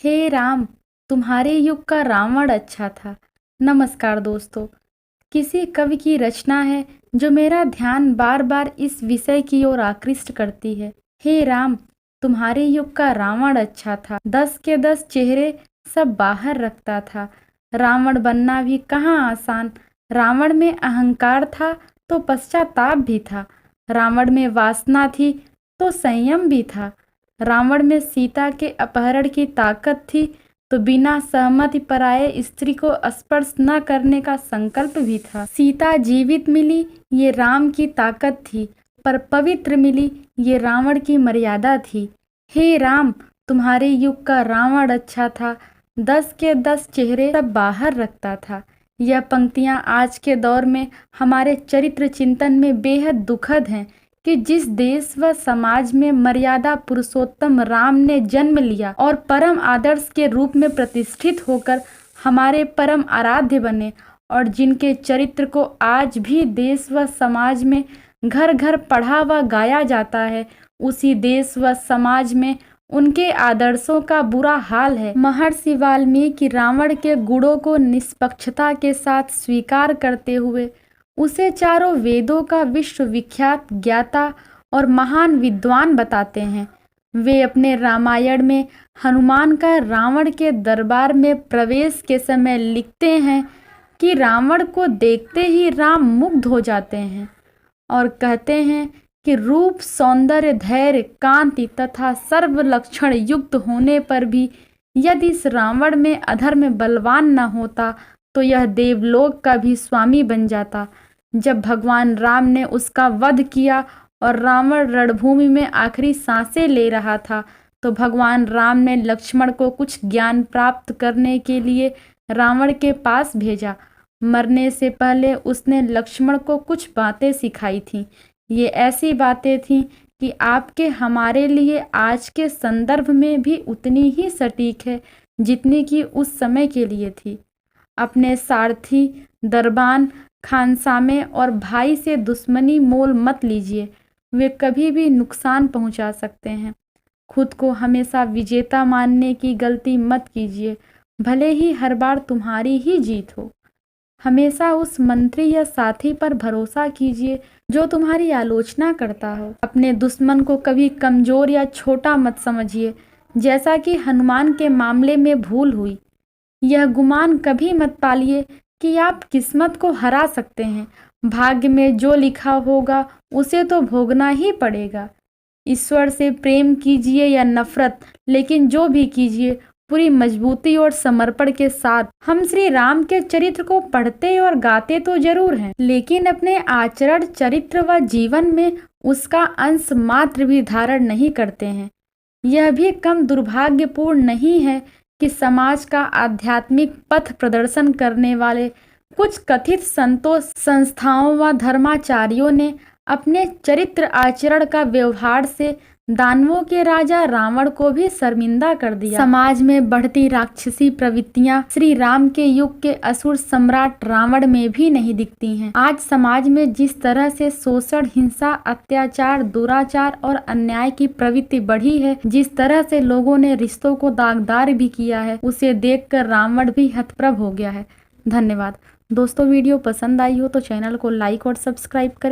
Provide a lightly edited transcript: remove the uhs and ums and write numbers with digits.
हे राम, तुम्हारे युग का रावण अच्छा था। नमस्कार दोस्तों, किसी कवि की रचना है जो मेरा ध्यान बार बार इस विषय की ओर आकृष्ट करती है। हे राम, तुम्हारे युग का रावण अच्छा था, 10 के 10 चेहरे सब बाहर रखता था। रावण बनना भी कहाँ आसान, रावण में अहंकार था तो पश्चाताप भी था, रावण में वासना थी तो संयम भी था, रावण में सीता के अपहरण की ताकत थी तो बिना सहमति पराये स्त्री को स्पर्श न करने का संकल्प भी था। सीता जीवित मिली ये राम की ताकत थी, पर पवित्र मिली ये रावण की मर्यादा थी। हे राम, तुम्हारे युग का रावण अच्छा था, 10 के 10 चेहरे सब बाहर रखता था। यह पंक्तियां आज के दौर में हमारे चरित्र चिंतन में बेहद दुखद हैं कि जिस देश व समाज में मर्यादा पुरुषोत्तम राम ने जन्म लिया और परम आदर्श के रूप में प्रतिष्ठित होकर हमारे परम आराध्य बने, और जिनके चरित्र को आज भी देश व समाज में घर घर पढ़ा व गाया जाता है, उसी देश व समाज में उनके आदर्शों का बुरा हाल है। महर्षि वाल्मीकि रावण के गुणों को निष्पक्षता के साथ स्वीकार करते हुए उसे चारों वेदों का विश्वविख्यात ज्ञाता और महान विद्वान बताते हैं। वे अपने रामायण में हनुमान का रावण के दरबार में प्रवेश के समय लिखते हैं कि रावण को देखते ही राम मुग्ध हो जाते हैं और कहते हैं कि रूप, सौंदर्य, धैर्य, कांति तथा सर्व लक्षण युक्त होने पर भी यदि इस रावण में अधर्म बलवान न होता तो यह देवलोक का भी स्वामी बन जाता। जब भगवान राम ने उसका वध किया और रावण रणभूमि में आखिरी सांसें ले रहा था, तो भगवान राम ने लक्ष्मण को कुछ ज्ञान प्राप्त करने के लिए रावण के पास भेजा। मरने से पहले उसने लक्ष्मण को कुछ बातें सिखाई थीं। ये ऐसी बातें थीं कि आपके हमारे लिए आज के संदर्भ में भी उतनी ही सटीक है जितनी कि उस समय के लिए थी। अपने सारथी, दरबान, खानसामे और भाई से दुश्मनी मोल मत लीजिए, वे कभी भी नुकसान पहुंचा सकते हैं। खुद को हमेशा विजेता मानने की गलती मत कीजिए, भले ही हर बार तुम्हारी ही जीत हो। हमेशा उस मंत्री या साथी पर भरोसा कीजिए जो तुम्हारी आलोचना करता हो। अपने दुश्मन को कभी कमजोर या छोटा मत समझिए, जैसा कि हनुमान के मामले में भूल हुई। यह गुमान कभी मत पालिए कि आप किस्मत को हरा सकते हैं। भाग्य में जो लिखा होगा उसे तो भोगना ही पड़ेगा। ईश्वर से प्रेम कीजिए या नफरत, लेकिन जो भी कीजिए पूरी मजबूती और समर्पण के साथ। हम श्री राम के चरित्र को पढ़ते और गाते तो जरूर हैं, लेकिन अपने आचरण, चरित्र व जीवन में उसका अंश मात्र भी धारण नहीं करते हैं। यह भी कम दुर्भाग्यपूर्ण नहीं है कि समाज का आध्यात्मिक पथ प्रदर्शन करने वाले कुछ कथित संतों, संस्थाओं व धर्माचार्यों ने अपने चरित्र आचरण का व्यवहार से दानवों के राजा रावण को भी शर्मिंदा कर दिया। समाज में बढ़ती राक्षसी प्रवृत्तियां श्री राम के युग के असुर सम्राट रावण में भी नहीं दिखती हैं। आज समाज में जिस तरह से शोषण, हिंसा, अत्याचार, दुराचार और अन्याय की प्रवृत्ति बढ़ी है, जिस तरह से लोगों ने रिश्तों को दागदार भी किया है, उसे देखकर रावण भी हतप्रभ हो गया है। धन्यवाद दोस्तों, वीडियो पसंद आई हो तो चैनल को लाइक और सब्सक्राइब करें।